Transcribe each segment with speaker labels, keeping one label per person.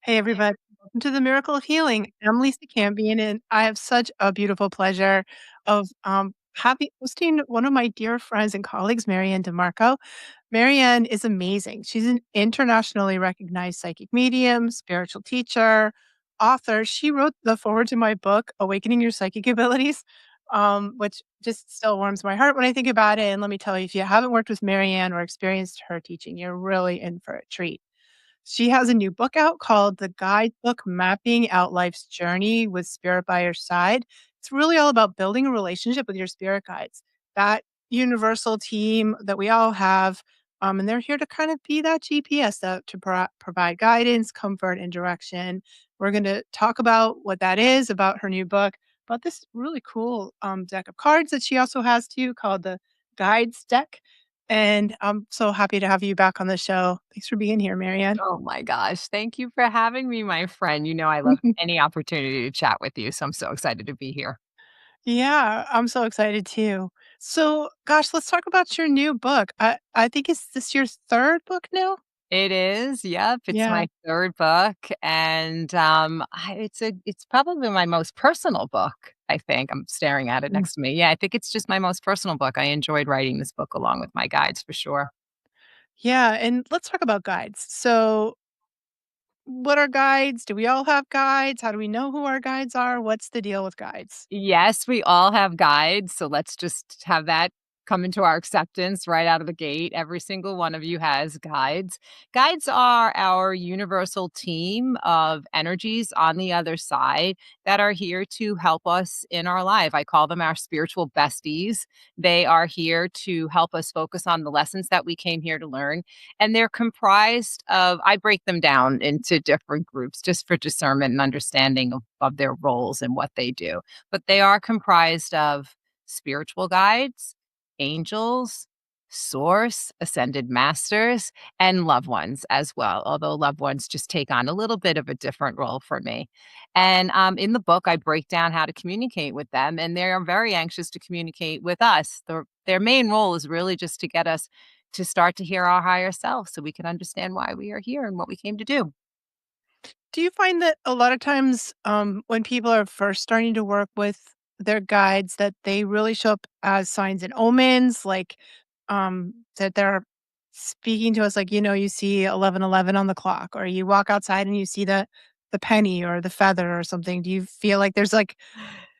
Speaker 1: Hey, everybody. Welcome to the Miracle of Healing. I'm Lisa Campion, and I have such a beautiful pleasure of having hosting one of my dear friends and colleagues, MaryAnn DiMarco. MaryAnn is amazing. She's an internationally recognized psychic medium, spiritual teacher, author. She wrote the foreword to my book, Awakening Your Psychic Abilities, which just still warms my heart when I think about it. And let me tell you, if you haven't worked with MaryAnn or experienced her teaching, you're really in for a treat. She has a new book out called The Guidebook Mapping Out Life's Journey with Spirit by Your Side. It's really all about building a relationship with your spirit guides, that universal team that we all have. And they're here to kind of be that GPS to provide guidance, comfort, and direction. We're going to talk about what that is, about her new book, about this really cool deck of cards that she also has too called the Guides Deck. And I'm so happy to have you back on the show. Thanks for being here, Marianne.
Speaker 2: Oh my gosh. Thank you for having me, my friend. You know, I love any opportunity to chat with you. So I'm so excited to be here.
Speaker 1: Yeah, I'm so excited too. So, gosh, let's talk about your new book. I think is this your third book now?
Speaker 2: It is. Yep. It's
Speaker 1: Yeah.
Speaker 2: my third book. And it's probably my most personal book. I think I'm staring at it
Speaker 1: Mm.
Speaker 2: next to me. Yeah, I think it's just my most personal book. I enjoyed writing this book along with my guides for sure.
Speaker 1: Yeah, and let's talk about guides. So, what are guides? Do we all have guides? How do we know who our guides are? What's the deal with guides?
Speaker 2: Yes, we all have guides, so let's just have that come into our acceptance right out of the gate. Every single one of you has guides. Guides are our universal team of energies on the other side that are here to help us in our life. I call them our spiritual besties. They are here to help us focus on the lessons that we came here to learn. And they're comprised of, I break them down into different groups just for discernment and understanding of their roles and what they do, but they are comprised of spiritual guides, angels, source, ascended masters, and loved ones as well. Although loved ones just take on a little bit of a different role for me. And in the book, I break down how to communicate with them, and they are very anxious to communicate with us. Their main role is really just to get us to start to hear our higher self so we can understand why we are here and what we came to do.
Speaker 1: Do you find that a lot of times when people are first starting to work with their guides, that they really show up as signs and omens, like that they're speaking to us, like, you see 11:11 on the clock, or you walk outside and you see the penny or the feather or something. Do you feel like there's like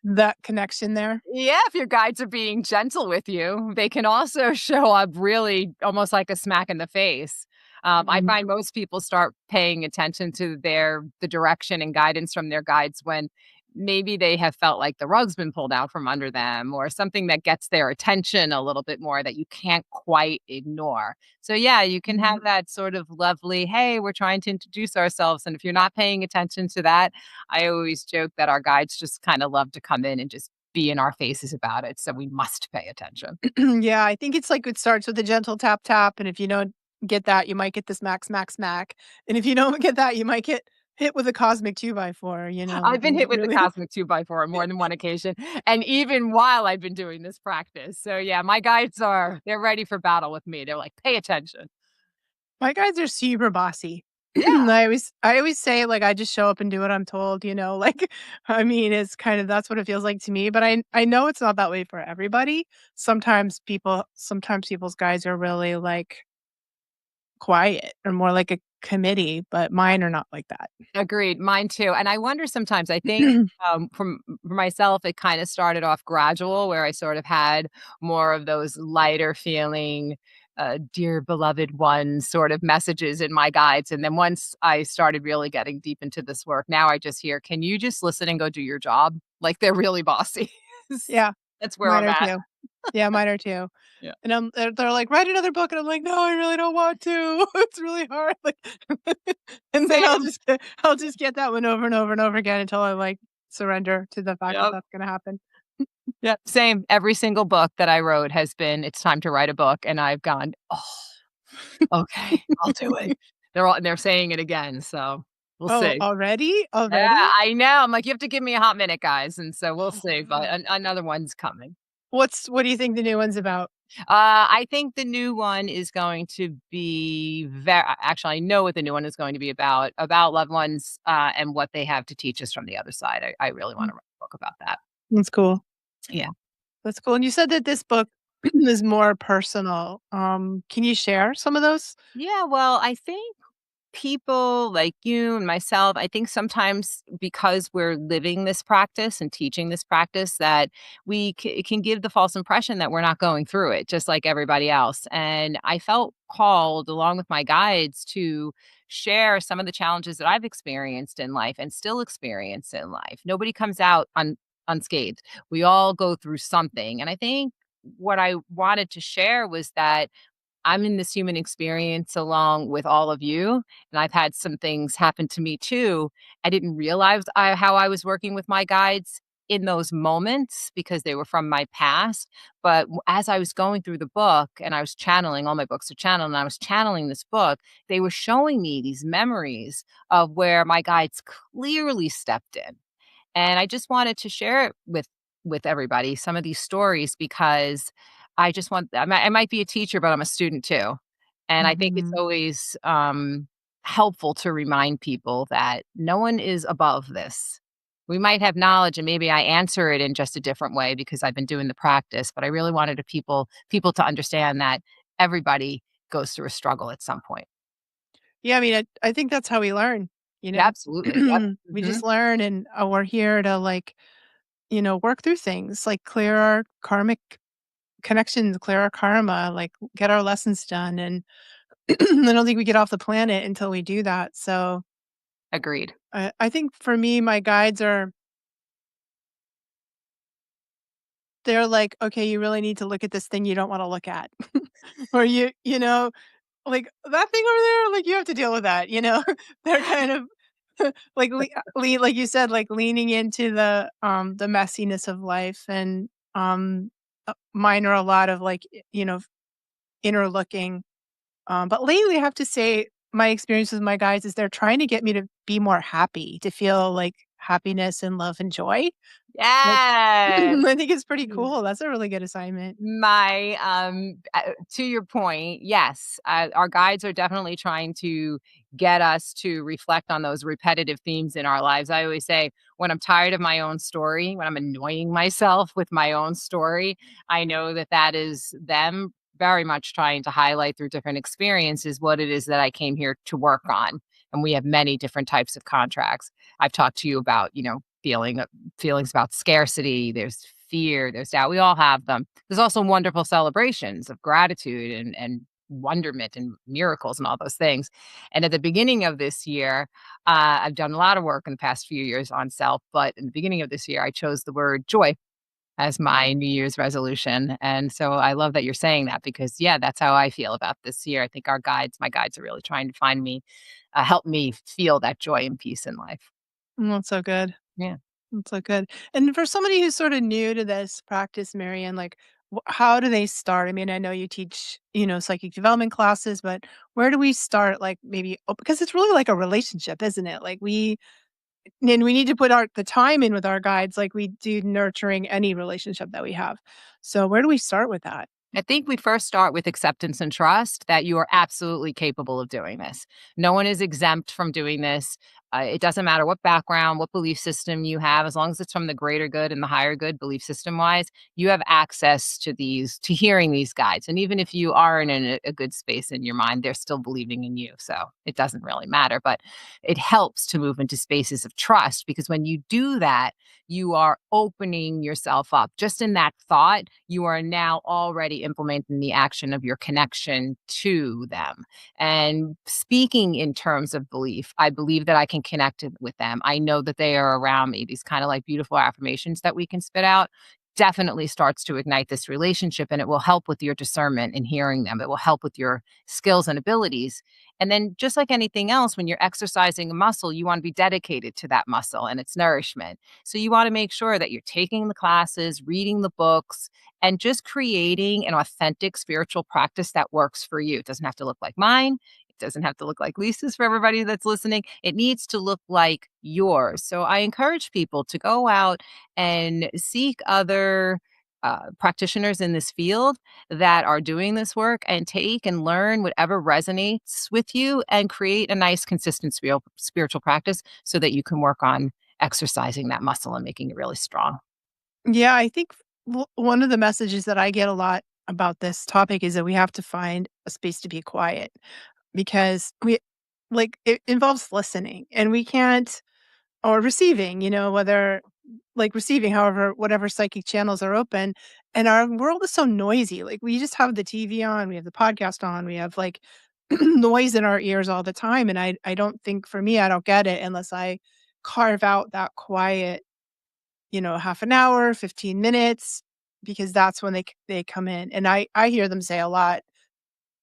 Speaker 1: that connection there?
Speaker 2: Yeah, if your guides are being gentle with you, they can also show up really almost like a smack in the face. I
Speaker 1: Mhm.
Speaker 2: find most people start paying attention to the direction and guidance from their guides when maybe they have felt like the rug's been pulled out from under them or something that gets their attention a little bit more that you can't quite ignore. So yeah, you can
Speaker 1: Mhm.
Speaker 2: have that sort of lovely, hey, we're trying to introduce ourselves. And if you're not paying attention to that, I always joke that our guides just kind of love to come in and just be in our faces about it. So we must pay attention.
Speaker 1: Yeah, I think it's like it starts with a gentle tap tap, and if you don't get that, you might get the smack, smack, smack, and if you don't get that, you might get hit with a cosmic 2 by 4,
Speaker 2: I've been
Speaker 1: and
Speaker 2: hit with the
Speaker 1: really
Speaker 2: cosmic 2 by 4 on more than one occasion. And even while I've been doing this practice. So yeah, my guides they're ready for battle with me. They're like, pay attention.
Speaker 1: my guys are super bossy.
Speaker 2: Yeah.
Speaker 1: I always say, like, I just show up and do what I'm told, like, I mean, it's kind of that's what it feels like to me, but I know it's not that way for everybody. Sometimes people's guys are really, like, quiet or more like a committee, but mine are not like that.
Speaker 2: Agreed, mine too, and I wonder sometimes, I think, for myself, it kinda started off gradual where I sort of had more of those lighter feeling, "Dear beloved one" sort of messages in my guides, and then once I started really getting deep into this work, now I just hear, "Can you just listen and go do your job?" Like, they're really bossy.
Speaker 1: Yeah,
Speaker 2: That's where
Speaker 1: mine
Speaker 2: I'm
Speaker 1: are
Speaker 2: at.
Speaker 1: too. Yeah, mine are too.
Speaker 2: Yeah.
Speaker 1: And they're like, "Write another book," and I'm like, "No, I really don't want to. It's really hard." Like, and then
Speaker 2: Same.
Speaker 1: I'll just get that one over and over and over again until I, like, surrender to the fact that
Speaker 2: Yep.
Speaker 1: that's gonna happen.
Speaker 2: Yep, same. Every single book that I wrote has been, "It's time to write a book," and I've gone, "Oh, okay, I'll do it." They're saying it again, so we'll
Speaker 1: Oh,
Speaker 2: see.
Speaker 1: already?
Speaker 2: Yeah,
Speaker 1: Already?
Speaker 2: I know, I'm like, "You have to give me a hot minute, guys," and so we'll see, but
Speaker 1: Wow.
Speaker 2: another one's coming.
Speaker 1: What do you think the new one's about?
Speaker 2: I think the new one is going to be actually, I know what the new one is going to be about loved ones, and what they have to teach us from the other side. I really
Speaker 1: Mm,
Speaker 2: wanna write a book about that.
Speaker 1: that's cool.
Speaker 2: Yeah.
Speaker 1: That's cool, and you said that this book is more personal. Can you share some of those?
Speaker 2: Yeah, well, I think people like you and myself, I think sometimes because we're living this practice and teaching this practice that it can give the false impression that we're not going through it just like everybody else. And I felt called along with my guides to share some of the challenges that I've experienced in life and still experience in life. Nobody comes out unscathed. We all go through something. And I think what I wanted to share was that I'm in this human experience along with all of you, and I've had some things happen to me too. I didn't realize how I was working with my guides in those moments because they were from my past. But as I was going through the book and I was channeling, all my books are channeled, and I was channeling this book, they were showing me these memories of where my guides clearly stepped in. And I just wanted to share it with everybody, some of these stories, because I just want I might be a teacher, but I'm a student too. And I think it's
Speaker 1: Mhm.
Speaker 2: always, helpful to remind people that no one is above this. We might have knowledge and maybe I answer it in just a different way because I've been doing the practice, but I really wanted people to understand that everybody goes through a struggle at some point.
Speaker 1: Yeah, I mean, I think that's how we learn, you
Speaker 2: Yeah,
Speaker 1: know?
Speaker 2: absolutely. Yep.
Speaker 1: We
Speaker 2: Mhm.
Speaker 1: just learn and, we're here to, like, work through things, like, clear our karmic connections, clear our karma, like, get our lessons done, and I don't think we get off the planet until we do that, so,
Speaker 2: Agreed.
Speaker 1: I think for me, my guides are they're like, "Okay, you really need to look at this thing you don't wanna look at." Or like, "That thing over there, like, you have to deal with that," you know? They're kind of like, like you said, like, leaning into the messiness of life and, mine are a lot of, like, inner looking. But lately, I have to say, my experience with my guys is they're trying to get me to be more happy, to feel, like, happiness and love and joy. Like,
Speaker 2: Yes.
Speaker 1: I think it's pretty cool. That's a really good assignment.
Speaker 2: To your point, yes, our guides are definitely trying to get us to reflect on those repetitive themes in our lives. I always say, when I'm tired of my own story, when I'm annoying myself with my own story, I know that that is them very much trying to highlight through different experiences what it is that I came here to work on. And we have many different types of contracts. I've talked to you about, feelings about scarcity, there's fear, there's doubt. We all have them. There's also wonderful celebrations of gratitude and wonderment and miracles and all those things. And at the beginning of this year, I've done a lot of work in the past few years on self, but in the beginning of this year, I chose the word joy as my New Year's resolution. And so I love that you're saying that because, yeah, that's how I feel about this year. I think my guides are really trying to find me, help me feel that joy and peace in life.
Speaker 1: That's so good.
Speaker 2: Yeah.
Speaker 1: That's so good. And for somebody who's sort of new to this practice, Marianne, like, how do they start? I mean, I know you teach, psychic development classes, but where do we start? Like, maybe because it's really like a relationship, isn't it? Like, we need to put the time in with our guides, like we do nurturing any relationship that we have. So, where do we start with that?
Speaker 2: I think we first start with acceptance and trust that you are absolutely capable of doing this. No one is exempt from doing this. It doesn't matter what background, what belief system you have, as long as it's from the greater good and the higher good, belief system wise, you have access to hearing these guides. And even if you aren't in a good space in your mind, they're still believing in you. So it doesn't really matter. But it helps to move into spaces of trust because when you do that, you are opening yourself up. Just in that thought, you are now already implementing the action of your connection to them. And speaking in terms of belief, I believe that I can connect with them. I know that they are around me. These kind of like beautiful affirmations that we can spit out definitely starts to ignite this relationship and it will help with your discernment in hearing them. It will help with your skills and abilities. And then, just like anything else, when you're exercising a muscle, you want to be dedicated to that muscle and its nourishment. So you want to make sure that you're taking the classes, reading the books, and just creating an authentic spiritual practice that works for you. It doesn't have to look like mine. It doesn't have to look like Lisa's for everybody that's listening. It needs to look like yours. So I encourage people to go out and seek other practitioners in this field that are doing this work and take and learn whatever resonates with you and create a nice, consistent spiritual practice so that you can work on exercising that muscle and making it really strong.
Speaker 1: Yeah, I think one of the messages that I get a lot about this topic is that we have to find a space to be quiet because it involves listening and we can't or receiving, whether like receiving, however, whatever psychic channels are open. And our world is so noisy. Like we just have the TV on, we have the podcast on, we have like noise in our ears all the time. And I don't think for me, I don't get it unless I carve out that quiet, half an hour, 15 minutes, because that's when they come in. And I hear them say a lot,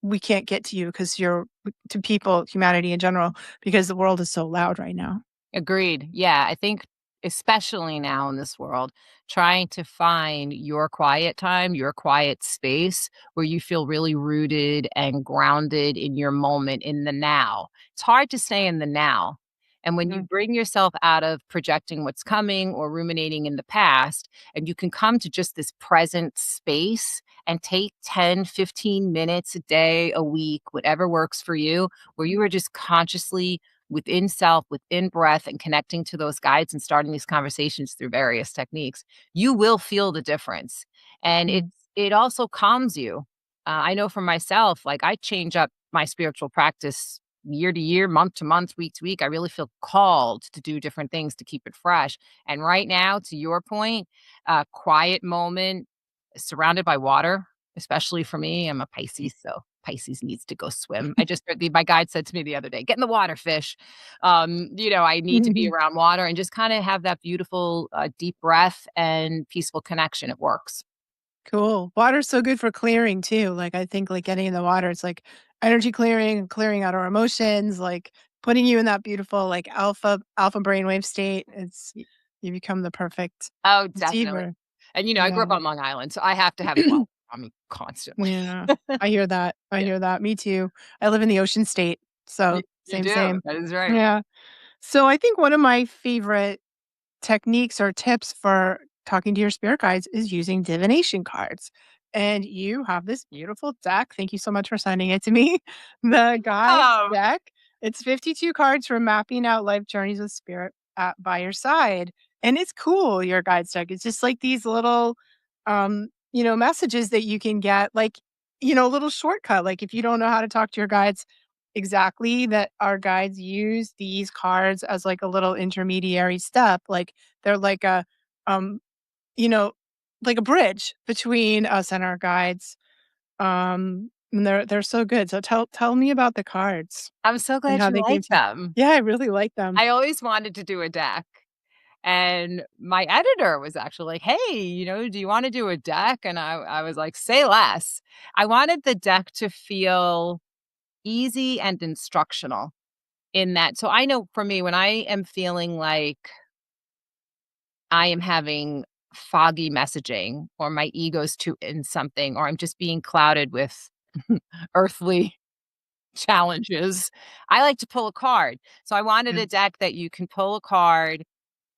Speaker 1: we can't get to you because you're to people, humanity in general, because the world is so loud right now.
Speaker 2: Agreed. Yeah, I think especially now in this world, trying to find your quiet time, your quiet space where you feel really rooted and grounded in your moment in the now. It's hard to stay in the now. And when you
Speaker 1: Mhm.
Speaker 2: bring yourself out of projecting what's coming or ruminating in the past, and you can come to just this present space and take 10, 15 minutes a day, a week, whatever works for you, where you are just consciously within self, within breath, and connecting to those guides and starting these conversations through various techniques, you will feel the difference. And
Speaker 1: Mhm.
Speaker 2: it also calms you. I know for myself, like I change up my spiritual practice year to year, month to month, week to week. I really feel called to do different things to keep it fresh. And right now, to your point, a quiet moment surrounded by water, especially for me, I'm a Pisces, so Pisces needs to go swim. I just heard my guide said to me the other day, "Get in the water, fish." I need to be around water and just kinda have that beautiful, deep breath and peaceful connection. It works.
Speaker 1: Cool. Water's so good for clearing too. Like I think like getting in the water, it's like energy clearing, clearing out our emotions, like putting you in that beautiful like alpha brainwave state. It's
Speaker 2: Y
Speaker 1: you become the perfect
Speaker 2: Oh, definitely.
Speaker 1: receiver.
Speaker 2: And, I grew up
Speaker 1: Yeah.
Speaker 2: on Long Island, so I have to have the water on me constantly.
Speaker 1: Yeah. I hear that. I
Speaker 2: Yeah.
Speaker 1: hear that. Me too. I live in the ocean state. So
Speaker 2: You
Speaker 1: same,
Speaker 2: do.
Speaker 1: same.
Speaker 2: That is right.
Speaker 1: Yeah. So I think one of my favorite techniques or tips for talking to your spirit guides is using divination cards. And you have this beautiful deck. Thank you so much for sending it to me. The guide
Speaker 2: Oh,
Speaker 1: deck. It's 52 cards for mapping out life journeys with spirit by your side. And it's cool, your guides deck. It's just like these little messages that you can get, like, a little shortcut. Like if you don't know how to talk to your guides exactly, that our guides use these cards as like a little intermediary step. Like they're like um, you know, like a bridge between us and our guides. And they're so good. So tell me about the cards
Speaker 2: I'm so
Speaker 1: and
Speaker 2: glad
Speaker 1: how
Speaker 2: you
Speaker 1: they
Speaker 2: like
Speaker 1: came to you.
Speaker 2: them.
Speaker 1: Yeah, I really like them.
Speaker 2: I always wanted to do a deck. And my editor was actually like, "Hey, do you wanna do a deck?" And I was like, "Say less." I wanted the deck to feel easy and instructional in that so I know for me, when I am feeling like I am having foggy messaging or my ego's too in something or I'm just being clouded with earthly challenges, I like to pull a card. So I wanted
Speaker 1: Yeah.
Speaker 2: a deck that you can pull a card,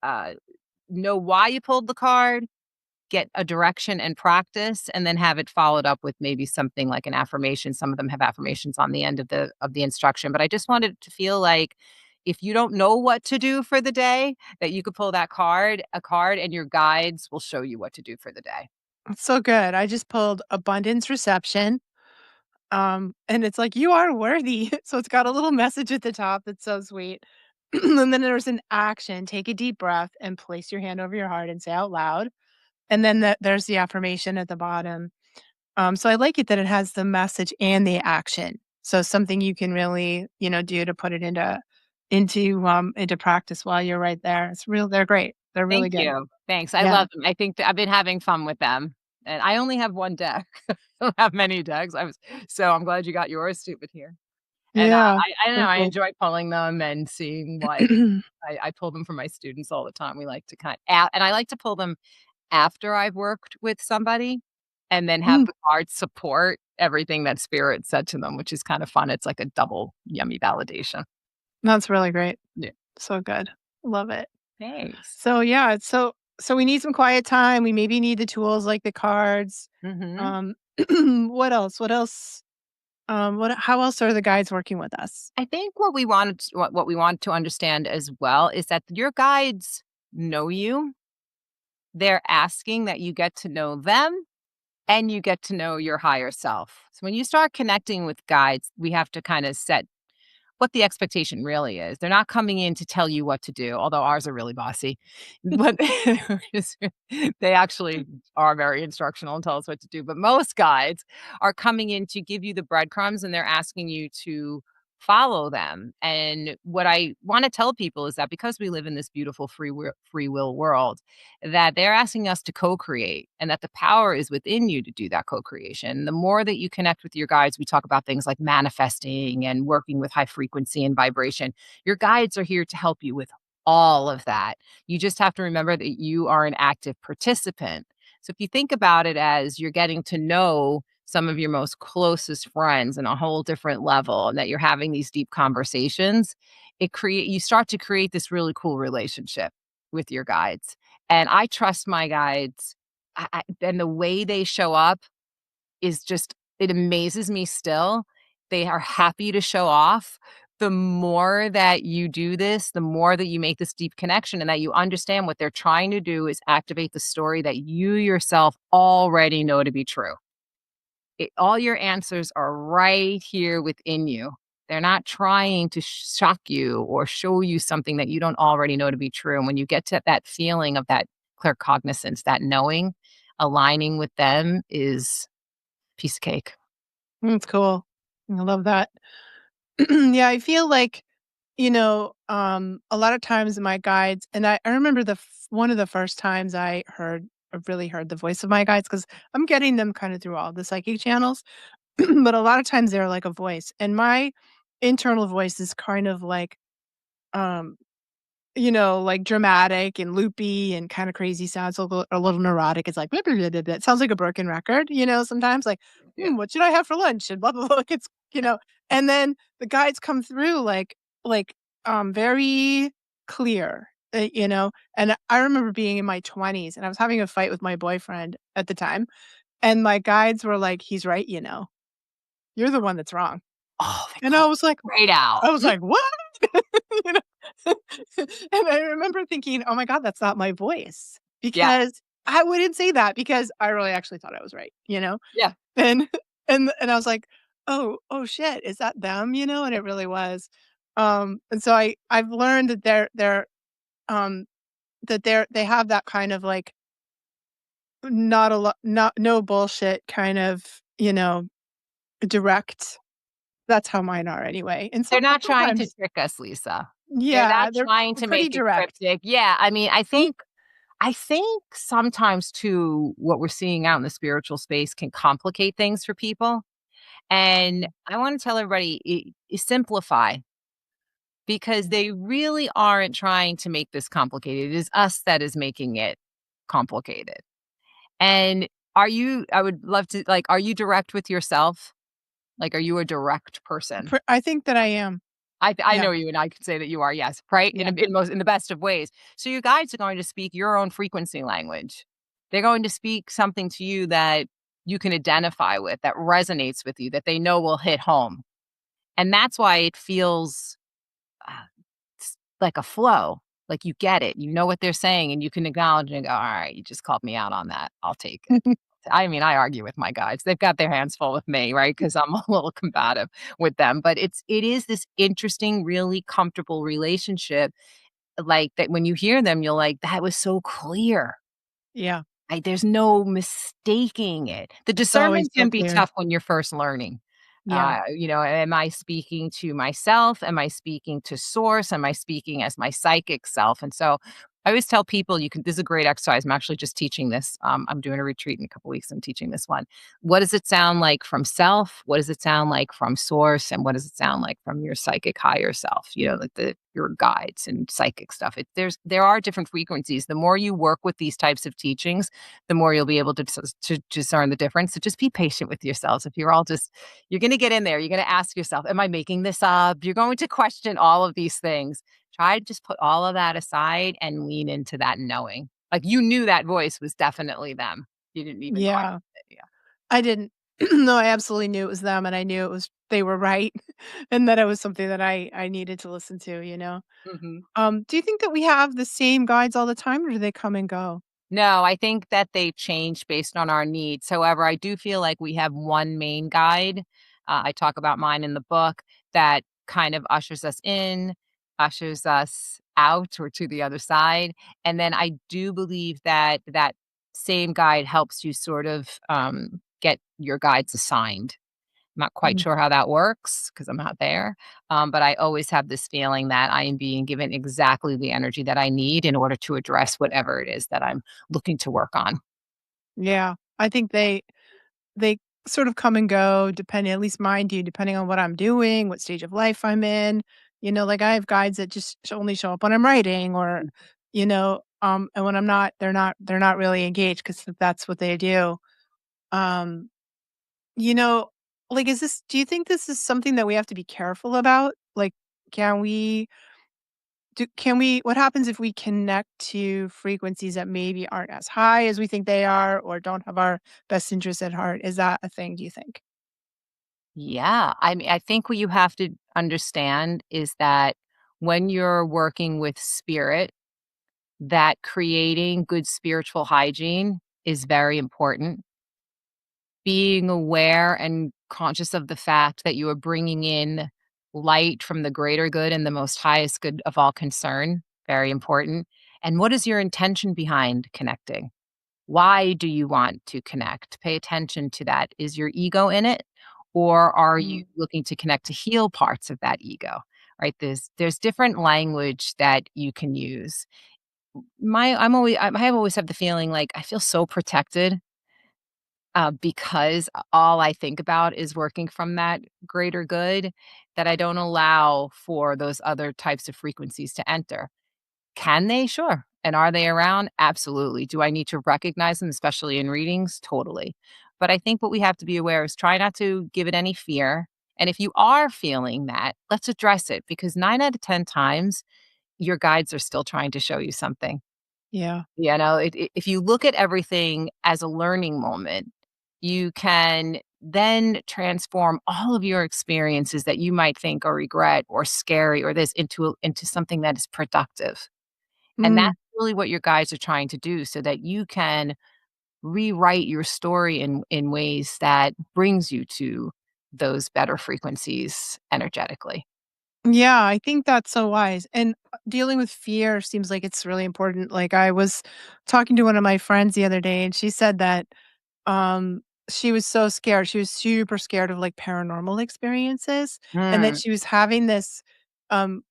Speaker 2: uh, know why you pulled the card, get a direction and practice, and then have it followed up with maybe something like an affirmation. Some of them have affirmations on the end of the instruction, but I just wanted it to feel like if you don't know what to do for the day, that you could pull a card, and your guides will show you what to do for the day.
Speaker 1: It's so good. I just pulled abundance reception. And it's like, "You are worthy." So it's got a little message at the top that's so sweet. And then there's an action, take a deep breath and place your hand over your heart and say out loud. And then there's the affirmation at the bottom. So I like it that it has the message and the action. So something you can really, do to put it into practice while you're right there. They're great. They're really
Speaker 2: Thank
Speaker 1: good.
Speaker 2: you. Thanks. I
Speaker 1: Yeah.
Speaker 2: love them. I think that I've been having fun with them, and I only have 1 deck. I don't have many decks. So I'm glad you got yours too with here. And,
Speaker 1: Yeah.
Speaker 2: I don't
Speaker 1: So
Speaker 2: know, I
Speaker 1: cool.
Speaker 2: enjoy pulling them and seeing what I pull them for my students all the time. We like to and I like to pull them after I've worked with somebody and then have
Speaker 1: Mm,
Speaker 2: the cards support everything that spirit said to them, which is kind of fun. It's like a double yummy validation.
Speaker 1: that's really great.
Speaker 2: Yeah.
Speaker 1: So good. Love it.
Speaker 2: Thanks.
Speaker 1: So yeah, so So we need some quiet time. We maybe need the tools like the cards.
Speaker 2: Mhm.
Speaker 1: Um, what else? What else? How else are the guides working with us?
Speaker 2: I think what we want to understand as well is that your guides know you. They're asking that you get to know them and you get to know your higher self. So when you start connecting with guides, we have to kind of set what the expectation really is. They're not coming in to tell you what to do, although ours are really bossy. But they actually are very instructional and tell us what to do. But most guides are coming in to give you the breadcrumbs and they're asking you to follow them. And what I want to tell people is that because we live in this beautiful free will world, that they're asking us to co-create and that the power is within you to do that co-creation. The more that you connect with your guides, we talk about things like manifesting and working with high frequency and vibration. Your guides are here to help you with all of that. You just have to remember that you are an active participant. So if you think about it as you're getting to know some of your most closest friends on a whole different level and that you're having these deep conversations, you start to create this really cool relationship with your guides. And I trust my guides, and the way they show up is just it amazes me still. They are happy to show off. The more that you do this, the more that you make this deep connection and that you understand what they're trying to do is activate the story that you yourself already know to be true. All your answers are right here within you. They're not trying to shock you or show you something that you don't already know to be true. And when you get to that feeling of that claircognizance, that knowing, aligning with them is piece of cake.
Speaker 1: It's cool. I love that. Yeah, I feel like, a lot of times my guides, and I remember one of the first times I really heard the voice of my guides because I'm getting them kind of through all the psychic channels, but a lot of times they're like a voice, and my internal voice is kind of like, um, like dramatic and loopy and kind of crazy, sounds a little neurotic. It's like blah, blah, blah, blah, blah. It sounds like a broken record, sometimes like,
Speaker 2: Yeah.
Speaker 1: what should I have for lunch? And blah blah blah. Like and then the guides come through like very clear, And I remember being in my 20s and I was having a fight with my boyfriend at the time, and my guides were like, "He's right, you're the one that's wrong."
Speaker 2: Oh, they
Speaker 1: And
Speaker 2: call right out.
Speaker 1: I was like, "What?" You know? And I remember thinking, "Oh my god, that's not my voice."
Speaker 2: Yeah,
Speaker 1: Because I wouldn't say that because I really actually thought I was right?
Speaker 2: yeah.
Speaker 1: And and I was like, "Oh shit, is that them?" And it really was. And so I've learned that um they have that kind of like not a lot not no bullshit kind of, direct. That's how mine are anyway. And
Speaker 2: They're not trying to
Speaker 1: sometimes
Speaker 2: trick us, Lisa. They're
Speaker 1: yeah,
Speaker 2: not trying
Speaker 1: they're
Speaker 2: to
Speaker 1: pretty
Speaker 2: make it
Speaker 1: direct.
Speaker 2: cryptic. Yeah, I mean, I think sometimes too, what we're seeing out in the spiritual space can complicate things for people. And I want to tell everybody, simplify because they really aren't trying to make this complicated. It is us that is making it complicated. And I would love to, like, are you direct with yourself? Like, are you a direct person?
Speaker 1: I think that I am.
Speaker 2: I
Speaker 1: Yeah,
Speaker 2: know you, and I could say that you are, yes, right?
Speaker 1: yeah.
Speaker 2: In the best of ways. So your guides are going to speak your own frequency language. They're going to speak something to you that you can identify with, that resonates with you, that they know will hit home. And that's why it feels uh, like a flow. Like you get it. You know what they're saying and you can acknowledge and go, all right, you just called me out on that. I'll take it. I mean, I argue with my guides. They've got their hands full with me, right? Because I'm a little combative with them. But it is this interesting, really comfortable relationship. Like that when you hear them, you're like, that was so clear.
Speaker 1: Yeah,
Speaker 2: There's no mistaking it. The
Speaker 1: it's always
Speaker 2: discernment
Speaker 1: so
Speaker 2: can be
Speaker 1: clear.
Speaker 2: tough when you're first learning.
Speaker 1: Yeah.
Speaker 2: Am I speaking to myself? Am I speaking to source? Am I speaking as my psychic self? And so I always tell people this is a great exercise. I'm actually just teaching this. I'm doing a retreat in a couple weeks. I'm teaching this one. What does it sound like from self? What does it sound like from source? And what does it sound like from your psychic higher self? Like your guides and psychic stuff. There are different frequencies. The more you work with these types of teachings, the more you'll be able to discern the difference. So just be patient with yourselves. If you're going to get in there, you're going to ask yourself, am I making this up? You're going to question all of these things. Try to just put all of that aside and lean into that knowing. Like, you knew that voice was definitely them. You didn't even question
Speaker 1: Yeah.
Speaker 2: it, yeah.
Speaker 1: I didn't. No, I absolutely knew it was them, and I knew it was they were right, and that it was something that I needed to listen to, you know?
Speaker 2: Mhm.
Speaker 1: Do you think that we have the same guides all the time, or do they come and go?
Speaker 2: No, I think that they change based on our needs. However, I do feel like we have one main guide. I talk about mine in the book that kind of ushers us in, ushers us out or to the other side. And then I do believe that that same guide helps you sort of get your guides assigned. I'm not quite
Speaker 1: Mhm.
Speaker 2: sure how that works because I'm not there. But I always have this feeling that I am being given exactly the energy that I need in order to address whatever it is that I'm looking to work on.
Speaker 1: Yeah. I think they sort of come and go depending at least mine do, depending on what I'm doing, what stage of life I'm in. You know, like, I have guides that just only show up when I'm writing or, and when I'm not, they're not really engaged because that's what they do. Um, you know, like, do you think this is something that we have to be careful about? Like, can we what happens if we connect to frequencies that maybe aren't as high as we think they are or don't have our best interests at heart? Is that a thing, do you think?
Speaker 2: Yeah. I mean, I think what you have to understand is that when you're working with spirit, that creating good spiritual hygiene is very important. Being aware and conscious of the fact that you are bringing in light from the greater good and the most highest good of all concern, very important. And what is your intention behind connecting? Why do you want to connect? Pay attention to that. Is your ego in it? Or are you
Speaker 1: Mm.
Speaker 2: looking to connect to heal parts of that ego? Right? There's different language that you can use. I have always had the feeling like I feel so protected because all I think about is working from that greater good that I don't allow for those other types of frequencies to enter. Can they? Sure. And are they around? Absolutely. Do I need to recognize them, especially in readings? Totally. But I think what we have to be aware is try not to give it any fear. And if you are feeling that, let's address it because 9 out of 10 times, your guides are still trying to show you something.
Speaker 1: Yeah.
Speaker 2: You know, if you look at everything as a learning moment, you can then transform all of your experiences that you might think or regret or scary or this into something that is productive. And
Speaker 1: Mm.
Speaker 2: that's really what your guides are trying to do so that you can rewrite your story in ways that brings you to those better frequencies energetically.
Speaker 1: Yeah, I think that's so wise. And dealing with fear seems like it's really important. Like, I was talking to one of my friends the other day, and she said that Um, she was so scared. She was super scared of, like, paranormal experiences, and that
Speaker 2: Mm.
Speaker 1: she was having this, um,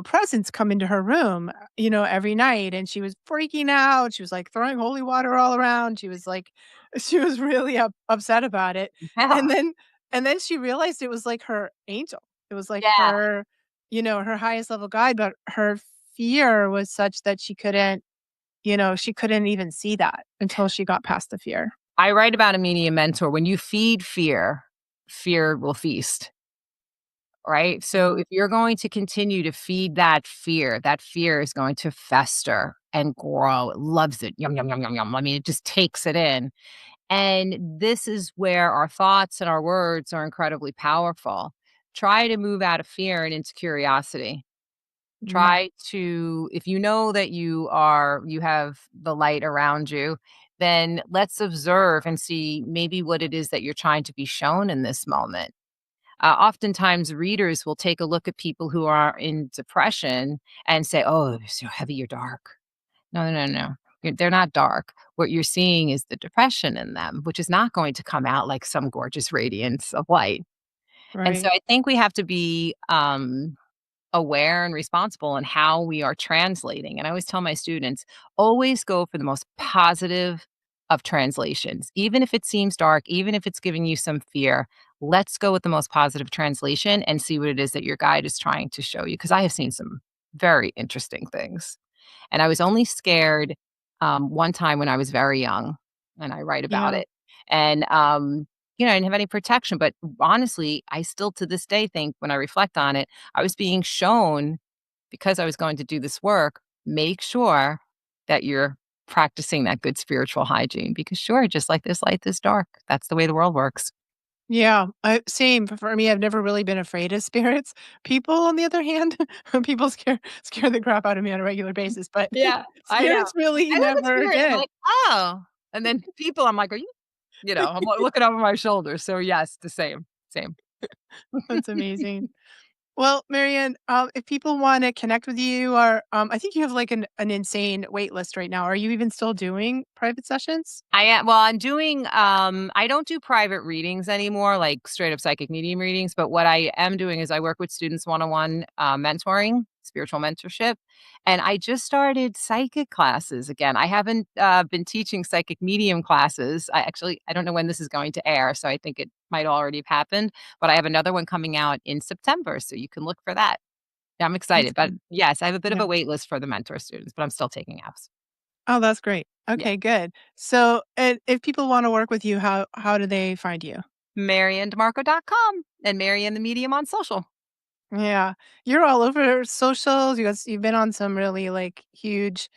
Speaker 1: presence come into her room, every night, and she was freaking out. She was, like, throwing holy water all around. She was, like she was really upset about it,
Speaker 2: Yeah.
Speaker 1: and then she realized it was, like, her angel. It was, like,
Speaker 2: Yeah.
Speaker 1: her highest level guide, but her fear was such that she couldn't even see that until she got past the fear.
Speaker 2: I write about a media mentor. When you feed fear, fear will feast. Right? So
Speaker 1: Yeah.
Speaker 2: if you're going to continue to feed that fear is going to fester and grow. It loves it. Yum, yum, yum, yum, yum. I mean, it just takes it in. And this is where our thoughts and our words are incredibly powerful. Try to move out of fear and into curiosity.
Speaker 1: Mm.
Speaker 2: Try to, if you know that you have the light around you, then let's observe and see maybe what it is that you're trying to be shown in this moment. Oftentimes, readers will take a look at people who are in depression and say, "Oh, they're so heavy or dark." No, no, no, no. They're not dark. What you're seeing is the depression in them, which is not going to come out like some gorgeous radiance of light. And so
Speaker 1: Right.
Speaker 2: I think we have to be aware and responsible in how we are translating. And I always tell my students, always go for the most positive of translations. Even if it seems dark, even if it's giving you some fear, let's go with the most positive translation and see what it is that your guide is trying to show you. Because I have seen some very interesting things. And I was only scared one time when I was very young, and I write about
Speaker 1: Yeah.
Speaker 2: it. And, I didn't have any protection. But honestly, I still to this day think when I reflect on it, I was being shown because I was going to do this work, make sure that you're practicing that good spiritual hygiene because sure, just like there's light, there's dark. That's the way the world works.
Speaker 1: Yeah, same for me, I've never really been afraid of spirits. People, on the other hand, people scare the crap out of me on a regular basis, but
Speaker 2: Yeah, I know.
Speaker 1: spirits really
Speaker 2: I love the
Speaker 1: never
Speaker 2: spirit. I'm
Speaker 1: did.
Speaker 2: like, "Oh." And then people, I'm like, "Are you" I'm looking over my shoulder. So yes, the same, same.
Speaker 1: That's amazing. Well, Marianne, if people wanna connect with you or, I think you have, like, an insane wait list right now. Are you even still doing private sessions?
Speaker 2: I'm doing, I don't do private readings anymore, like straight up psychic medium readings, but what I am doing is I work with students one-on-one, mentoring, spiritual mentorship, and I just started psychic classes again. I haven't, been teaching psychic medium classes. I don't know when this is going to air, so I think it might already have happened, but I have another one coming out in September, so you can look for that. Yeah, I'm
Speaker 1: That's
Speaker 2: excited, but
Speaker 1: good.
Speaker 2: yes, I have a bit of
Speaker 1: Yeah.
Speaker 2: a wait list for the mentor students, but I'm still taking apps.
Speaker 1: Oh, that's great.
Speaker 2: Yeah.
Speaker 1: Okay, good. So, and if people wanna work with you, how do they find you?
Speaker 2: MaryAnnDiMarco.com and Marianne the Medium on social.
Speaker 1: Yeah. You're all over socials. You've been on some really, like, huge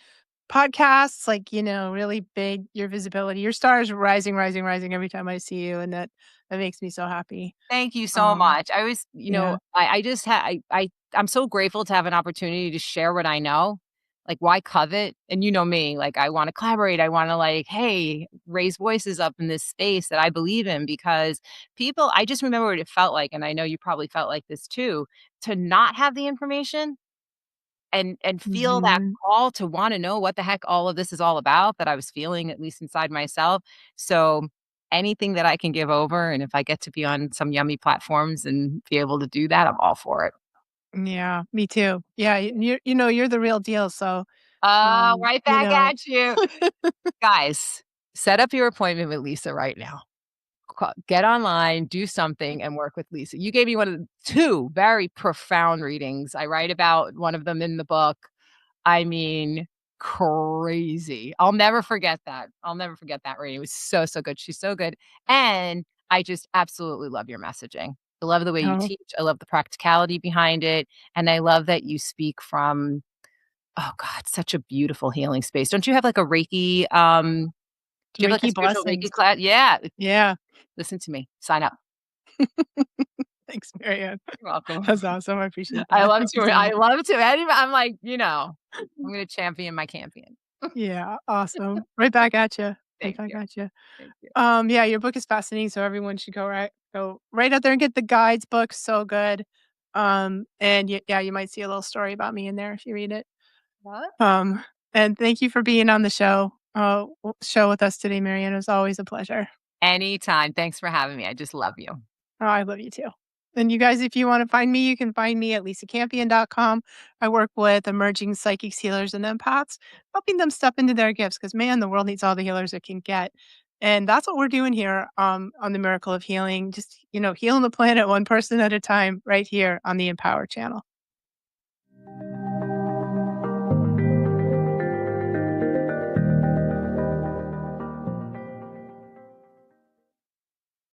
Speaker 1: podcasts, like, really big your visibility. Your star is rising, rising, rising every time I see you, and that makes me so happy.
Speaker 2: Thank you so
Speaker 1: Um,
Speaker 2: much. I was,
Speaker 1: yeah.
Speaker 2: I just had I'm so grateful to have an opportunity to share what I know. Like, why covet? And you know me, like I want to collaborate. I want to like, hey, raise voices up in this space that I believe in because people, I just remember what it felt like, and I know you probably felt like this too, to not have the information and feel that
Speaker 1: Mhm.
Speaker 2: call to wanna know what the heck all of this is all about that I was feeling at least inside myself. So, anything that I can give over, and if I get to be on some yummy platforms and be able to do that, I'm all for it.
Speaker 1: Yeah, me too. Yeah, you're the real deal, so,
Speaker 2: Oh,
Speaker 1: um,
Speaker 2: right
Speaker 1: you
Speaker 2: back
Speaker 1: know
Speaker 2: at you. Guys, set up your appointment with Lisa right now. Get online, do something, and work with Lisa. You gave me one of the 2 very profound readings. I write about one of them in the book. I mean, crazy. I'll never forget that. I'll never forget that reading. It was so, so good. She's so good. And I just absolutely love your messaging. I love the way you
Speaker 1: Oh,
Speaker 2: teach. I love the practicality behind it. And I love that you speak from, oh God, such a beautiful healing space. Don't you have like a Reiki? Do you have like a
Speaker 1: Reiki
Speaker 2: spiritual Reiki
Speaker 1: blessings.
Speaker 2: class? Yeah.
Speaker 1: Yeah.
Speaker 2: Listen to me. Sign up.
Speaker 1: Thanks, Marianne.
Speaker 2: You're welcome.
Speaker 1: That's awesome, I appreciate that. Thank you so
Speaker 2: I
Speaker 1: much.
Speaker 2: love to. I'm like, I'm gonna champion my campion.
Speaker 1: Yeah, awesome. Right back at you. Right
Speaker 2: Thank
Speaker 1: back
Speaker 2: you.
Speaker 1: at you.
Speaker 2: Thank you.
Speaker 1: Yeah, your book is fascinating, so everyone should go right out there and get the guides book, so good. And yeah, you might see a little story about me in there if you read it.
Speaker 2: What?
Speaker 1: Um, and thank you for being on the show with us today, Marianne. It was always a pleasure.
Speaker 2: Anytime. Thanks for having me. I just love you.
Speaker 1: Oh, I love you too. And you guys, if you want to find me, you can find me at lisacampion.com. I work with emerging psychics, healers, and empaths, helping them step into their gifts because, man, the world needs all the healers it can get. And that's what we're doing here on the Miracle of Healing, just, healing the planet one person at a time right here on the Empower channel.